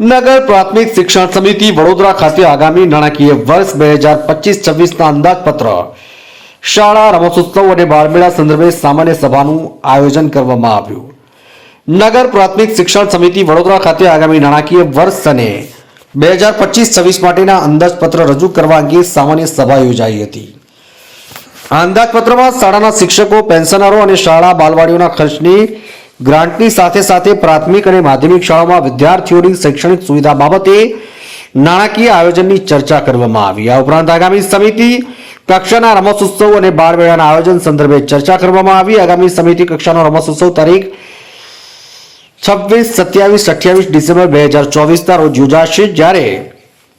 નગર પ્રાથમિક શિક્ષણ સમિતિ વડોદરા ખાતે આગામી નાણાકીય વર્ષ 2025-26ના અંદાજપત્ર શાળા રમતોત્સવ અને બાળમેળા સંદર્ભે સામાન્ય સભાનું આયોજન કરવામાં આવ્યું. નગર પ્રાથમિક શિક્ષણ સમિતિ વડોદરા ખાતે આગામી નાણાકીય વર્ષ અને 2025-26 માટેના અંદાજપત્ર રજૂ કરવા અંગે સામાન્ય સભા યોજાઈ હતી. આ અંદાજપત્રમાં શાળાના શિક્ષકો, પેન્શનરો અને શાળા બાલવાડીઓના ખર્ચની ગ્રાન્ટની સાથે સાથે પ્રાથમિક અને માધ્યમિક શાળાઓમાં વિદ્યાર્થીઓની શૈક્ષણિક સુવિધા બાબતે નાણાકીય આયોજનની ચર્ચા કરવામાં આવી. આ ઉપરાંત આગામી સમિતિ કક્ષાના રમતોત્સવ અને બાળમેળાના આયોજન સંદર્ભે ચર્ચા કરવામાં આવી. આગામી સમિતિ કક્ષાનો રમતોત્સવ તારીખ 26, 27, 28 ડિસેમ્બર 2024ના રોજ યોજાશે, જ્યારે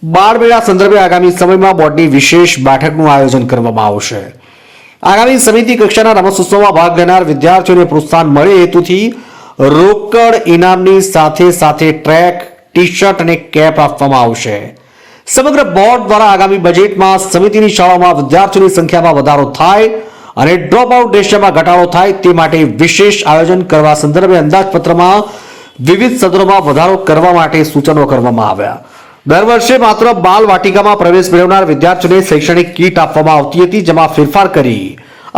બાળમેળા સંદર્ભે આગામી સમયમાં બોર્ડની વિશેષ બેઠકનું આયોજન કરવામાં આવશે. આગામી સમિતિ કક્ષાના રમતોત્સવમાં ભાગ લેનાર વિદ્યાર્થીઓને પ્રોત્સાહન મળે હેતુથી રોકડ ઇનામની સાથે સાથે ટ્રેક, ટી-શર્ટ અને કેપ આપવામાં આવશે. સમગ્ર બોર્ડ દ્વારા આગામી બજેટમાં સમિતિની શાળાઓમાં વિદ્યાર્થીઓની સંખ્યામાં વધારો થાય અને ડ્રોપ આઉટ રેશિયોમાં ઘટાડો થાય તે માટે વિશેષ આયોજન કરવા સંદર્ભે અંદાજપત્રમાં વિવિધ સદનોમાં વધારો કરવા માટે સૂચનો કરવામાં આવ્યા. દર વર્ષે માત્ર બાલ વાટિકામાં પ્રવેશ મેળવનાર વિદ્યાર્થીઓને શૈક્ષણિક કીટ આપવામાં આવતી હતી, જેમાં ફેરફાર કરી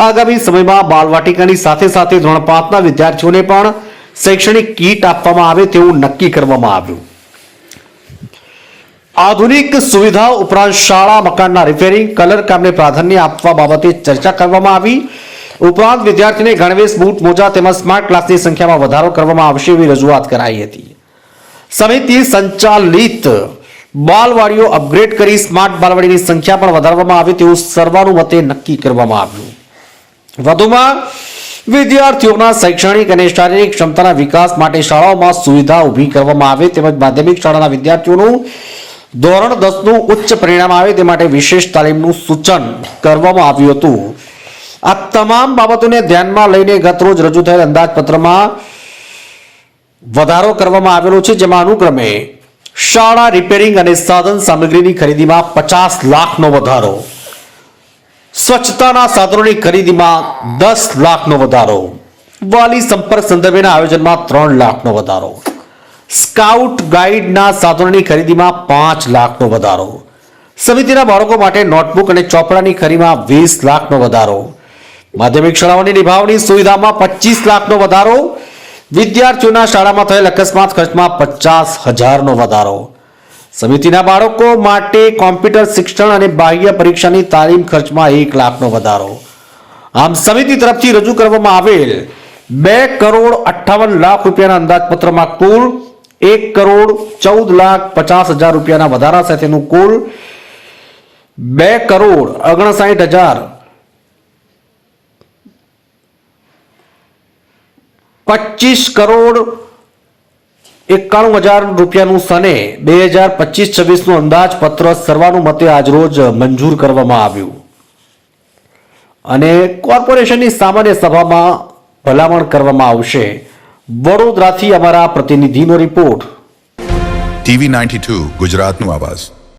આગામી સમયમાં બાલ વાટિકાની સાથે સાથે ધોરણ 5ના વિદ્યાર્થીઓને પણ શૈક્ષણિક કીટ આપવામાં આવે તેવું નક્કી કરવામાં આવ્યું. આધુનિક સુવિધાઓ ઉપરાંત શાળા મકાનના રિપેરિંગ, કલર કામને પ્રાધાન્ય આપવા બાબતે ચર્ચા કરવામાં આવી. ઉપરાંત વિદ્યાર્થીને ગણવેશ, બૂટ, મોજા તેમજ સ્માર્ટ ક્લાસની સંખ્યામાં વધારો કરવામાં આવશે એવી રજૂઆત કરાઈ હતી. સમિતિ સંચાલિત બાલવાડીઓ અપગ્રેડ કરી સ્માર્ટ બાલવાડીની સંખ્યા પણ વધારવામાં આવે તેવું સર્વાનુમતે નક્કી કરવામાં આવ્યું. વધુમાં વિદ્યાર્થીઓના શૈક્ષણિક અને શારીરિક ક્ષમતાના વિકાસ માટે શાળાઓમાં સુવિધા ઊભી કરવામાં આવે તેમજ માધ્યમિક શાળાના વિદ્યાર્થીઓનું ધોરણ 10નું ઉચ્ચ પરિણામ આવે તે માટે વિશેષ તાલીમનું સૂચન કરવામાં આવ્યું હતું. આ તમામ બાબતોને ધ્યાનમાં લઈને ગતરોજ રજૂ થયેલ અંદાજપત્રમાં વધારો કરવામાં આવેલો છે, જેમાં અનુક્રમે શાળા રિપેરિંગ અને સાધન સામગ્રીની ખરીદીમાં 50 લાખનો વધારો, સ્વચ્છતાના સાધનોની ખરીદીમાં 10 લાખનો વધારો, વાલી સંપર્ક સંદર્ભેના આયોજનમાં 3 લાખનો વધારો, સ્કાઉટ ગાઈડના સાધનોની ખરીદીમાં 5 લાખનો વધારો, સમિતિના બાળકો માટે નોટબુક અને ચોપડાની ખરીદીમાં 20 લાખનો વધારો, માધ્યમિક શાળાઓની નિભાવણી સુવિધામાં 25 લાખનો વધારો, વિદ્યાર્થીઓના શાળામાં થયેલ અકસ્માત ખર્ચમાં 50,000નો વધારો, સમિતિના બાળકો માટે કોમ્પ્યુટર શિક્ષણ અને બાહ્ય પરીક્ષાની તાલીમ ખર્ચમાં 1 લાખનો વધારો. આમ સમિતિ તરફથી રજૂ કરવામાં આવેલ 2,58,00,000 રૂપિયાના અંદાજપત્રમાં કુલ 1,14,50,000 રૂપિયાના વધારા સાથેનું કુલ 2,59,000 25,91,000 રૂપિયાનું સને 2025-26નું અંદાજપત્ર સર્વાનુમતે આજરોજ મંજૂર કરવામાં આવ્યું અને કોર્પોરેશનની સામાન્ય સભામાં ભલામણ કરવામાં આવશે. વડોદરાથી અમારા પ્રતિનિધિનો રિપોર્ટ. TV92 ગુજરાતનું આવાજ.